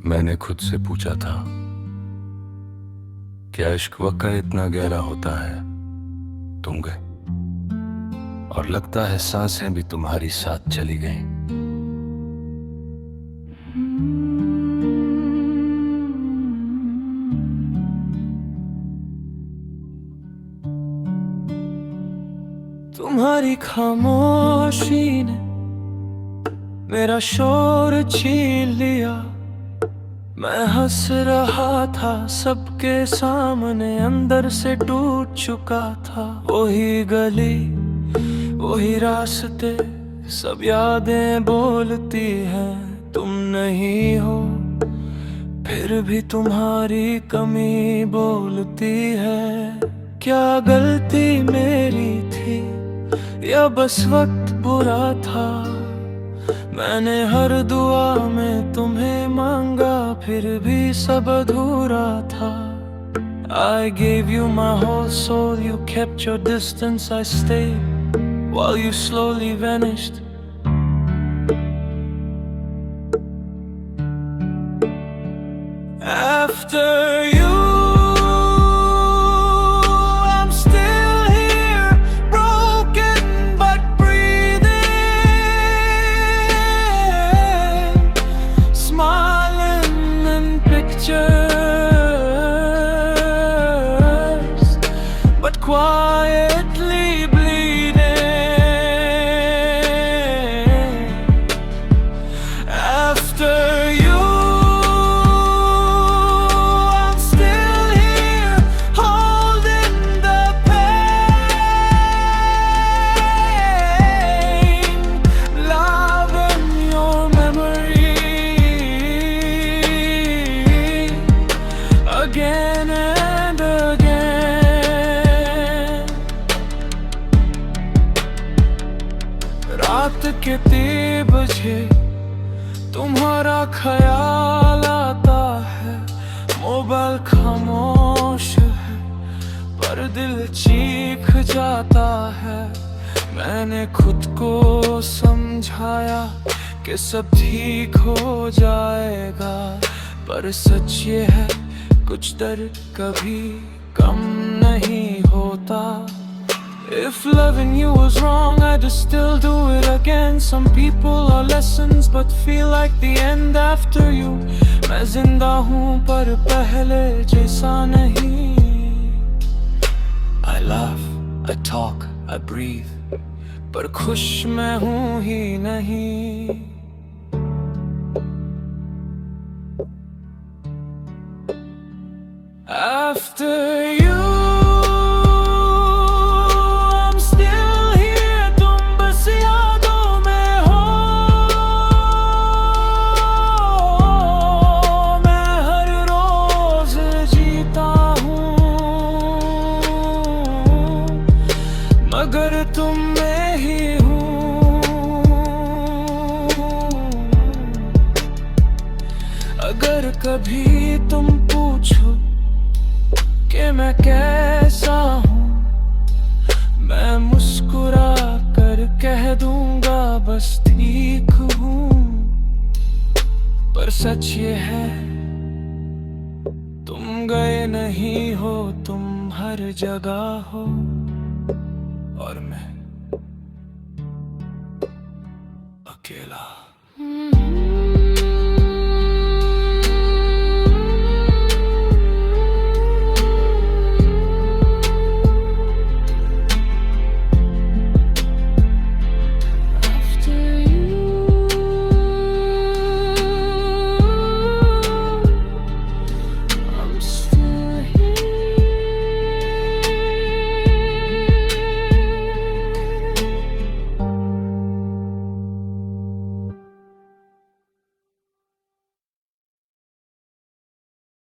मैंने खुद से पूछा था, क्या इश्क वाकई इतना गहरा होता है? तुम गए और लगता है सांसें भी तुम्हारी साथ चली गईं। तुम्हारी खामोशी ने मेरा शोर छीन लिया। मैं हंस रहा था सबके सामने, अंदर से टूट चुका था। वही गली, वही रास्ते, सब यादें बोलती हैं तुम नहीं हो, फिर भी तुम्हारी कमी बोलती है। क्या गलती मेरी थी या बस वक्त बुरा था? मैंने हर दुआ में तुम्हें मांगा, फिर भी सब अधूरा था। I gave you my whole soul, you kept your distance, I stayed while you slowly vanished. After you but quietly bleeding. After you, I'm still here holding the pain, loving your memory again and again. रात के 3 बजे तुम्हारा ख्याल आता है। Mobile खामोश है पर दिल चीख जाता है। मैंने खुद को समझाया कि सब ठीक हो जाएगा, पर सच ये है कुछ दर्द कभी कम नहीं होता। If loving you was wrong, I'd still do it again. Some people are lessons but feel like the end after you. मैं जिंदा हूँ पर पहले जैसा नहीं। I laugh, I talk, I breathe, पर खुश मैं हूँ ही नहीं। After you अगर तुम में ही हूँ, अगर कभी तुम पूछो कि मैं कैसा हूँ, मैं मुस्कुरा कर कह दूंगा बस ठीक हूँ। पर सच ये है तुम गए नहीं हो, तुम हर जगह हो और मैं